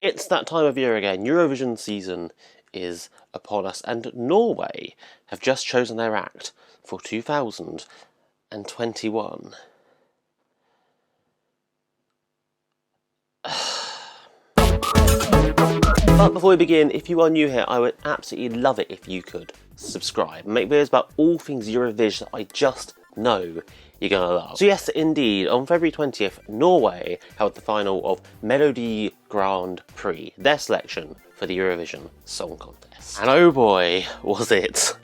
It's that time of year again. Eurovision season is upon us, and Norway have just chosen their act for 2021. But before we begin, if you are new here, I would absolutely love it if you could subscribe and make videos about all things Eurovision that I just know you're gonna love. So yes, indeed, on February 20th, Norway held the final of Melodi Grand Prix, their selection for the Eurovision Song Contest. And oh boy, was it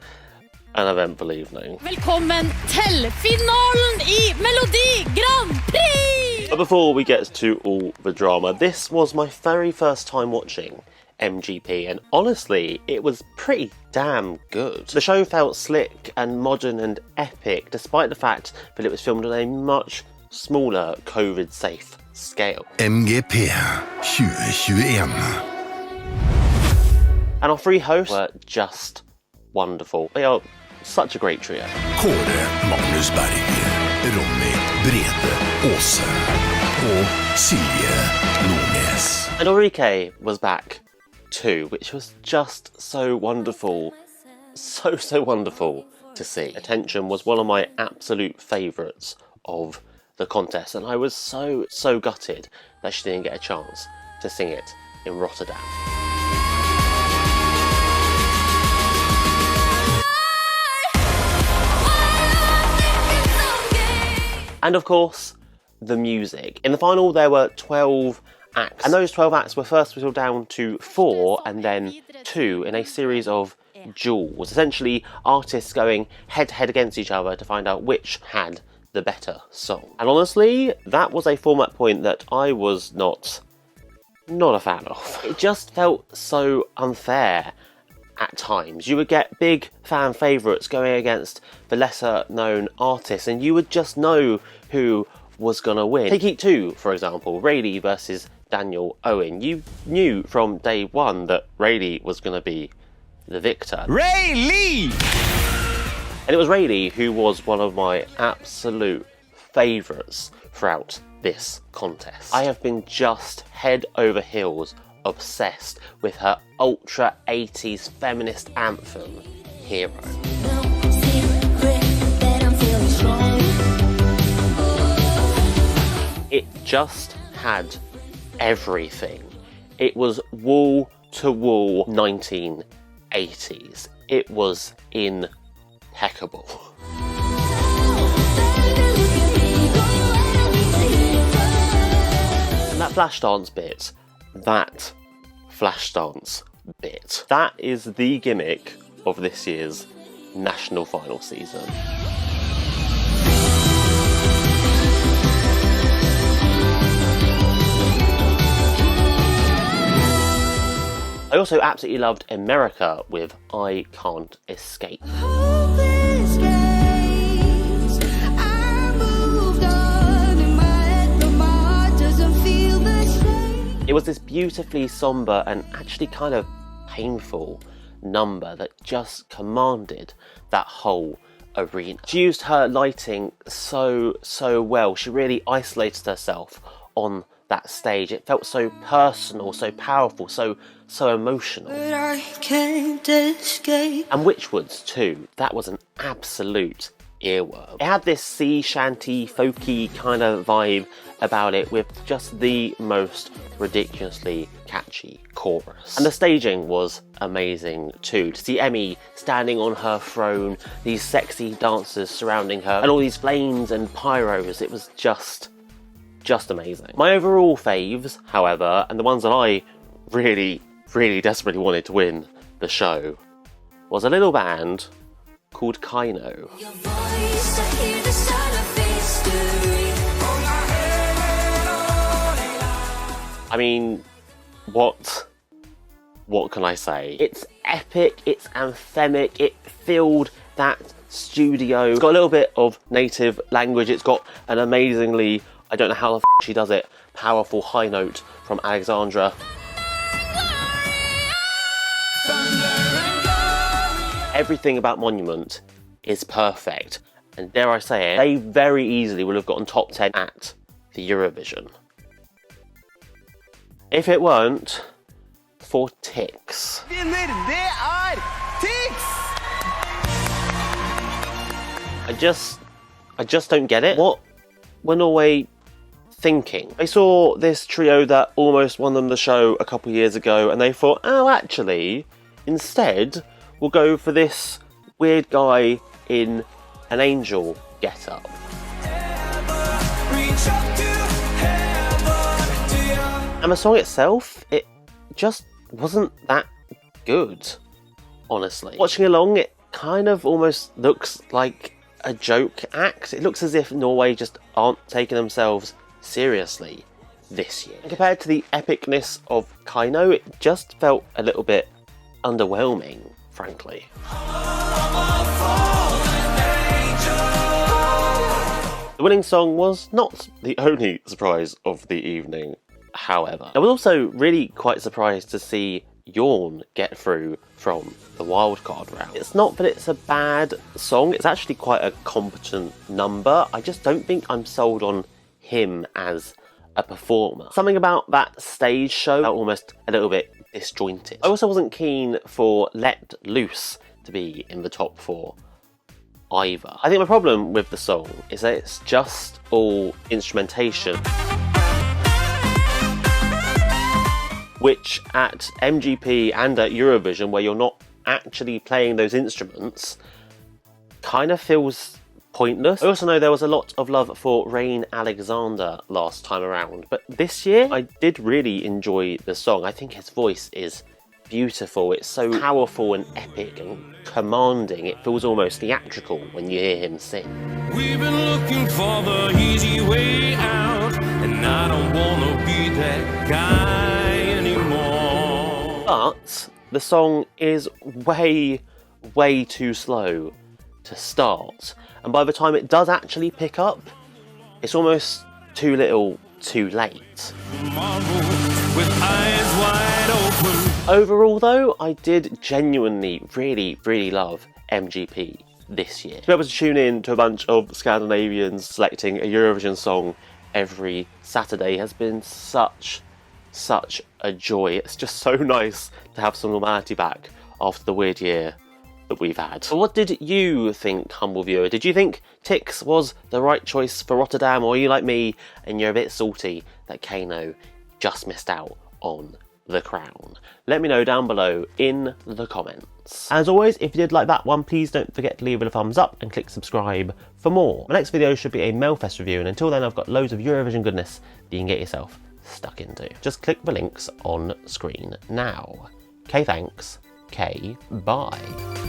an eventful evening. Velkommen til finalen I Melodi Grand Prix! But before we get to all the drama, this was my very first time watching MGP, and honestly, it was pretty damn good. The show felt slick and modern and epic, despite the fact that it was filmed on a much smaller COVID-safe scale. MGP 2021. And our three hosts were just wonderful. They are such a great trio. Kåre Magnus Berger, Ronny Brede Åse og Silje Nordnes. And Ulrike was back too, which was just so wonderful. So wonderful to see. Attention was one of my absolute favourites of the contest, and I was so gutted that she didn't get a chance to sing it in Rotterdam. And of course, the music. In the final there were 12 acts, and those 12 acts were first whittled down to 4 and then 2 in a series of duels, essentially artists going head to head against each other to find out which had the better song. And honestly, that was a format point that I was not a fan of. It just felt so unfair at times. You would get big fan favourites going against the lesser known artists, and you would just know who was gonna win. Take Heat 2, for example, Rayleigh versus Daniel Owen. You knew from day one that Rayleigh was gonna be the victor. Rayleigh! And it was Rayleigh who was one of my absolute favourites throughout this contest. I have been just head over heels obsessed with her ultra 80s feminist anthem, Hero. It just had everything. It was wall to wall 1980s. It was impeccable. And that flash dance bit, that is the gimmick of this year's national final season. I also absolutely loved America with I Can't Escape. It was this beautifully sombre and actually kind of painful number that just commanded that whole arena. She used her lighting so well. She really isolated herself on that stage. It felt so personal, so powerful, so emotional. But I can't escape. And Witchwoods too. That was an absolute earworm. It had this sea shanty, folky kind of vibe about it, with just the most ridiculously catchy chorus. And the staging was amazing too. To see Emmy standing on her throne, these sexy dancers surrounding her, and all these flames and pyros, it was just amazing. My overall faves, however, and the ones that I really desperately wanted to win the show, was a little band called Kaino. I mean, what can I say? It's epic, it's anthemic, it filled that studio. It's got a little bit of native language, it's got an amazingly, I don't know how the she does it, powerful high note from Alexandra. Everything about Monument is perfect, and dare I say it, they very easily would have gotten top 10 at the Eurovision. if it weren't for Tix. I just don't get it. What were Norway thinking? They saw this trio that almost won them the show a couple years ago and they thought, oh, actually, instead, we'll go for this weird guy in an angel getup. And the song itself, it just wasn't that good, honestly. Watching along, it kind of almost looks like a joke act. It looks as if Norway just aren't taking themselves seriously this year. And compared to the epicness of Kaino, it just felt a little bit underwhelming, frankly. The winning song was not the only surprise of the evening, however. I was also really quite surprised to see Yawn get through from the wildcard round. It's not that it's a bad song, it's actually quite a competent number. I just don't think I'm sold on him as a performer. Something about that stage show felt almost a little bit disjointed. I also wasn't keen for Let Loose to be in the top 4 either. I think my problem with the song is that it's just all instrumentation, which at MGP and at Eurovision, where you're not actually playing those instruments, kind of feels pointless. I also know there was a lot of love for Rain Alexander last time around, but this year I did really enjoy the song. I think his voice is beautiful. It's so powerful and epic and commanding. It feels almost theatrical when you hear him sing. We've been looking for the easy way out, and I don't wanna be that guy anymore. But the song is way too slow to start, and by the time it does actually pick up, it's almost too little too late. With eyes wide open. Overall though, I did genuinely really love MGP this year. To be able to tune in to a bunch of Scandinavians selecting a Eurovision song every Saturday has been such a joy. It's just so nice to have some normality back after the weird year that we've had. So what did you think, humble viewer? Did you think Tix was the right choice for Rotterdam, or are you like me and you're a bit salty that Kaino just missed out on the crown? Let me know down below in the comments. As always, if you did like that one, please don't forget to leave it a thumbs up and click subscribe for more. My next video should be a Melfest review, and until then I've got loads of Eurovision goodness that you can get yourself stuck into. Just click the links on screen now. K thanks, K bye.